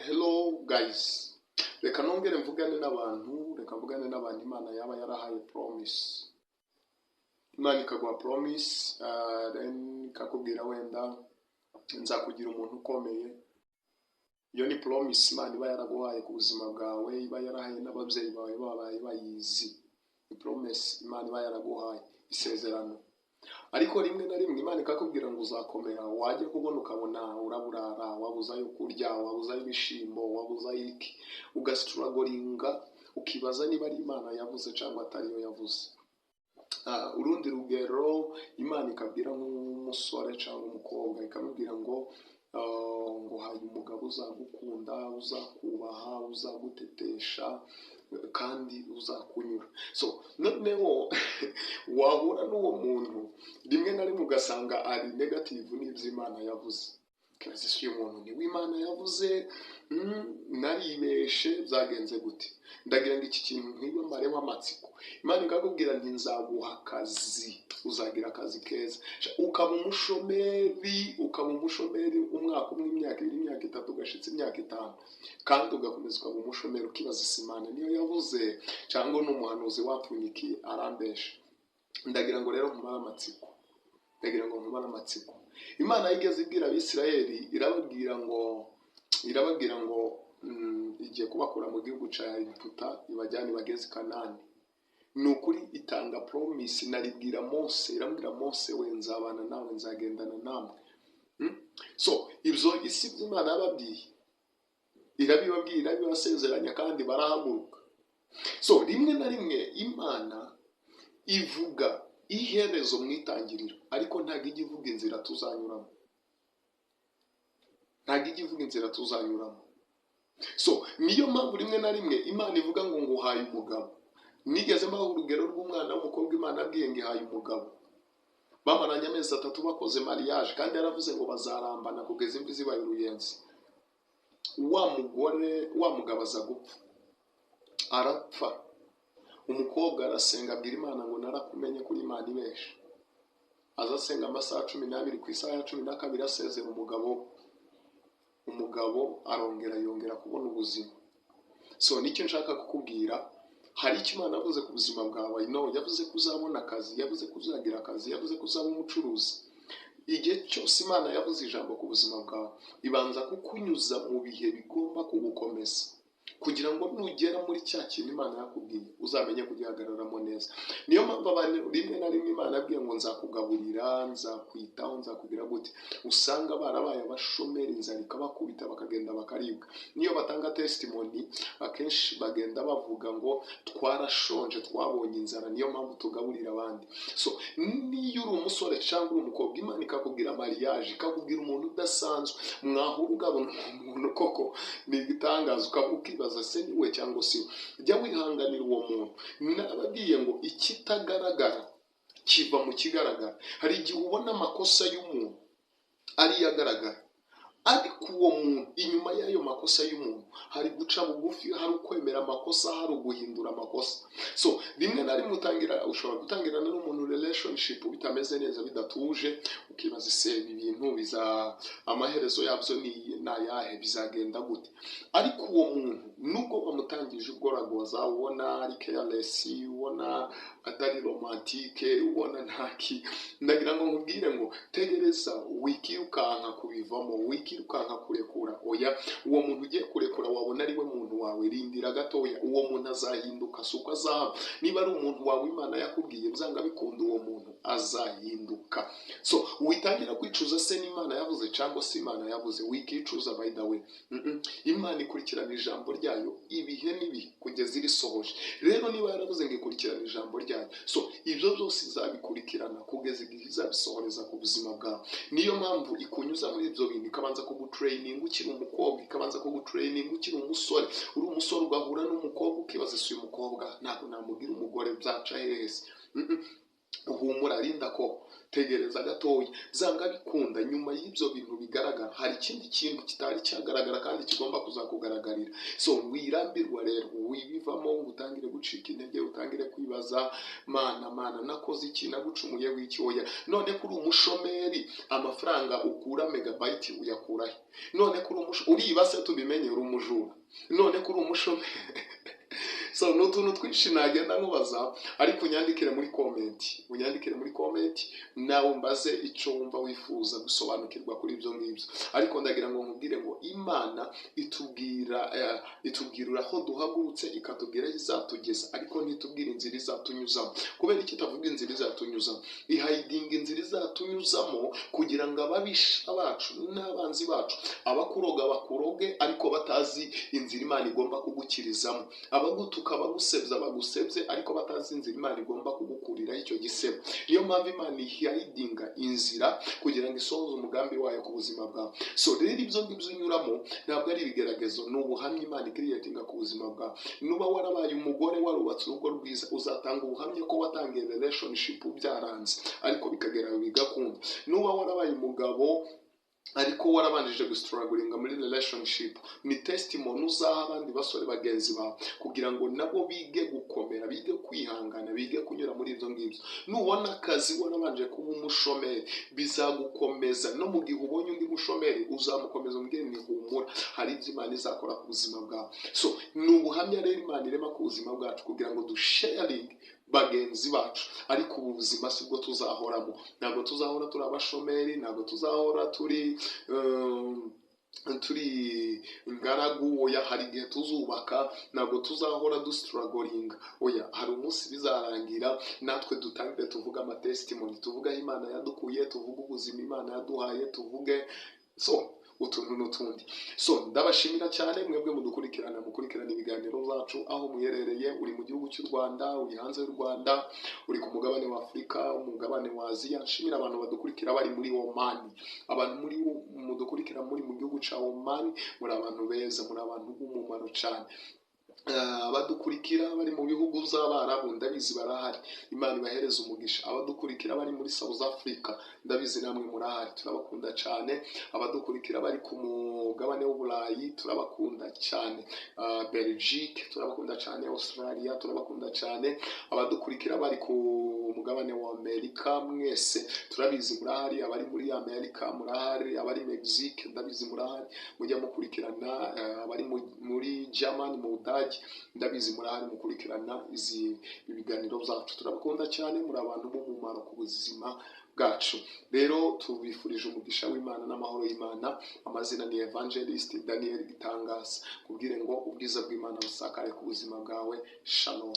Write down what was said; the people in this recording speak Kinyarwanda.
Hello guys, reka nongere mvugane n'abantu Imana yaba yarahaye promise. Imana ikaguha promise, then ikakubwira wenda nzakugira umuntu ukomeye. Iyo ni promise Imana iba yaraguhaye ku buzima bwawe, iba yarahaye n'ababyeyi bawe babaye bayizi. Ni promise Imana iba yaraguhaye, isezerano. Ariko rimwe na rimwe Imana ikakubwira ngo uzakomera, wajye kubona ukabona uraburara, wabuzayo kurya, wabuzayo ibishimbo, wabuzayo iki, ugastrugglinga, ukibaza niba ari Imana yavuze cyangwa atari yo yavuze. Urundi rugero, Imana ikabwira nk'umusore cyangwa umukobwa, ikamubwira ngo haye umugabo uzagukunda, uzakubaha, uzagutetesha kandi uzakunyura. So noneho wahura n'uwo muntu rimwe na rimwe ugasanga ari negative n'ibyo Imana yavuze. Kazi si umuntu ni w'Imana yavuze, naribeshe byagenze gute. Ndagira ngo iki kintu nkiba mareho amatsiko. Imana ikakubwira nti nzaguha akazi, uzagira akazi keza. Ukaba umushomeri umwaka umwe, imyaka ibiri, imyaka itatu, ugashitse imyaka 5, kandi ugakomeza ukaba umushomeri ukibaza Imana niyo yavuze cyangwa n'umuhanuzi wapfunyikiye arambesha. Ndagira ngo rero nkumara amatsiko. Imana yigeze ibwira Abisirayeli, irababwira ngo igiye kubakura mu gihugu cya Egiputa ibajyane bageze Kanani. Nukuri itanga promise, naribwira Mose, irambwira Mose we nzabana nawe, nzagendana namwe. So ibyo isi Imana yababwiye, irabibabwira, irabibasezeranya kandi barahaguruka. So rimwe na rimwe Imana ivuga iherezo mu itangiriro, ariko ntabwo ijya ivuga inzira tuzanyuramo. So niyo mpamvu rimwe na rimwe Imana ivuga ngo nguhaye umugabo. Nigeze mbaho urugero rw'umwana w'umukobwa Imana abwiye ngo ihaye umugabo. Bamaranye amezi 3 bakoze mariage, kandi yaravuze ngo bazarambana kugeza imvi zibaye uruyenzi. Wa mugabo aza gupfa, arapfa. Umukobwa arasenga abwira Imana ngo narakumenye kuri Imana ibesha. Azasenga amasaha 12, ku isaha ya 12 asezera umugabo yongera kubona ubuzima. So nicyo nshaka kukubwira, hari icyo Imana yavuze ku buzima bwawe. Yavuze ko uzabona akazi, yavuze ko uzagira akazi, yavuze ko uzaba umucuruzi. Igihe cyose Imana yavuze ijambo ku buzima bwawe, ibanza kukunyuza mu bihe bigomba kugukomeza, kugira ngo nugera muri cya kintu Imana yakubwiye uzamenye kugihagararamo neza. Niyo mpamvu abantu rimwe na rimwe Imana yabwiye ngo nzakugaburira, nzakwitaho, nzakubwira gute, usanga barabaye abashomeri, inzara ikabakubita bakagenda bakaribwa. Niyo batanga testimony akenshi bagenda bavuga ngo twarashonje, twabonye inzara, niyo mpamvu tugaburira abandi. So niyo uri umusore cyangwa uri umukobwa, Imana ikakubwira mariage, ikakubwira umuntu udasanzwe, mwahura ugabona umuntu koko ni igitangaza, ukibaza se ni we cyangwa si we. Jya wihanganira uwo muntu. Nababwiye ngo ikitagaragara kiva mu kigaragara. Hari igihe ubona amakosa y'umuntu ariyo agaragara, ariko uwo muntu inyuma y'ayo makosa y'umuntu hari guca bugufi, hari ukwemera amakosa, hari uguhindura amakosa. So rimwe na rimwe ushobora gutangirana n'umuntu relationship bitameze neza, bidatuje, ukibaza se ibi bintu amaherezo yabyo ni ayahe, bizagenda gute. Ariko uwo muntu nubwo bamutangije ugoragoza, ubona ari careless, ubona atari romantique, ubona ntaki, ndagira ngo nkubwire ngo tegereza, wikirukanka kubivamo, wikirukanka kurekura. Oya, uwo muntu ugiye kurekura wabona ari we muntu wawe, rindira gatoya, uwo muntu azahinduka, suko azaba. Niba ari umuntu wawe Imana yakubwiye, byanga bikunda uwo muntu azahinduka. So witangira kwicuza se n'Imana yavuze cyangwa se Imana yavuze, wikicuza by the way. Imana ikurikirana ijambo ryayo ibihe n'ibihe kugeza irisohoje. Rero niba yaravuze ngo ikurikirana ijambo ryayo, so ibyo byose izabikurikirana kugeza igihe izabisohoreza ku buzima bwawe. Niyo mpamvu ikunyuza muri ibyo bintu, ikabanza kugutraining ukiri umukobwa, ikabanza kugutraining ukiri umusore. Uri umusore ugahura n'umukobwa ukibaza se uyu mukobwa ntabwo namugira umugore, byaca hehese. uhumura, rinda ko, tegereza gatoya, zanga bikunda nyuma y'ibyo bintu bigaragara hari ikindi kintu kitari cyagaragara kandi kigomba kuzakugaragarira. So wirambirwa rero, wibivamo ngo utangire gucika intege, utangire kwibaza mana nakoze iki, nagucumuye wiki. Oya, none kuri umushomeri amafaranga ukura megabyte uyakurahe? None kuri uriba se tubimenye, uri umujura? None kuri umushomeri so n'utuntu twinshi nagenda nkubaza, ariko unyandikire muri comment nawe mbaze icyo wumva wifuza gusobanukirwa kuri ibyo ngibyo. Ariko ndagira ngo nkubwire ngo Imana itubwira aho duhagurutse, ikatubwira aho izatugeza, ariko ntitubwire inzira izatunyuzamo. Kubera iki itavuga inzira izatunyuzamo? Ihayidinga inzira izatunyuzamo kugira ngo ababisha bacu n'abanzi bacu abakuroga bakuroge, ariko batazi inzira Imana igomba kugukirizamo. Abagutuka bagusebya bagusebye, ariko batazi inzira Imana igomba kugukuriraho icyo gisebo. Niyo mpamvu Imana ihayidinga inzira kugira ngo isohoze umugambi wayo ku buzima bwawe. So rero ibyo ngibyo unyuramo ntabwo ari ibigeragezo, ni ubuhamya Imana ikiriyetinga ku buzima bwawe. Nuba warabaye umugore warubatse urugo rwiza, uzatanga ubuhamya ko watangiye relationship byaranze ariko bikagera bigakunda. Nuba warabaye umugabo ariko warabanjije gustrugglinga muri relationship, ni testimony uzaha abandi basore bagenzi bawe kugira ngo nabo bige gukomera, bige kwihangana, bige kunyura muri ibyo ngibyo. Nubona akazi warabanje kuba umushomeri, bizagukomeza no mu gihe ubonye undi mushomeri uzamukomeza umubwire ni humura, hari ibyo Imana izakora ku buzima bwawe. So ni ubuhamya rero Imana irema ku buzima bwacu kugira ngo dusharing bagenzi bacu, ariko ubu buzima sibwo tuzahoramo. Ntabwo tuzahora turi abashomeri, ntabwo tuzahora turi ingaragu. Oya, hari igihe tuzubaka, ntabwo tuzahora dustrugglinga. Oya, hari umunsi bizarangira natwe dutangire tuvuga amatestimony, tuvuga aho Imana yadukuye, tuvuga ubuzima Imana yaduhaye, tuvuge utuntu n'utundi. So ndabashimira cyane mwebwe mukurikirana ibiganiro zacu aho muherereye, uri mu gihugu cy'u Rwanda, uri hanze y'u Rwanda, uri ku mugabane wa Afurika, umugabane wa Aziya. Nshimira abantu badukurikira bari muri Oman, abantu mudukurikira muri mu gihugu cya Oman, muri abantu beza, muri abantu b'umumaro cyane. Abadukurikira bari mu bihugu z'Abarabu ndabizi barahari, Imana ibahereza umugisha. Abadukurikira bari muri South Africa ndabizi namwe murahari, turabakunda cyane. Abadukurikira bari ku mugabane w'Uburayi turabakunda cyane, Belgique turabakunda cyane, Australia turabakunda cyane. Abadukurikira bari ku mugabane wa Amerika mwese turabizi murahari, abari muri Amerika murahari, abari Mexique ndabizi murahari, mujya mukurikirana. Abari muri German mu Budage ndabizi murahari mukurikirana ibiganiro byacu. Turabakunda cyane, muri abantu b'umumaro ku buzima bwacu. Rero tubifurije umugisha w'Imana n'amahoro y'Imana. Amazina ni Evangelist Daniel Gitangaza, kubwire ngo ubwiza bw'Imana busakare ku buzima bwawe. Shalom.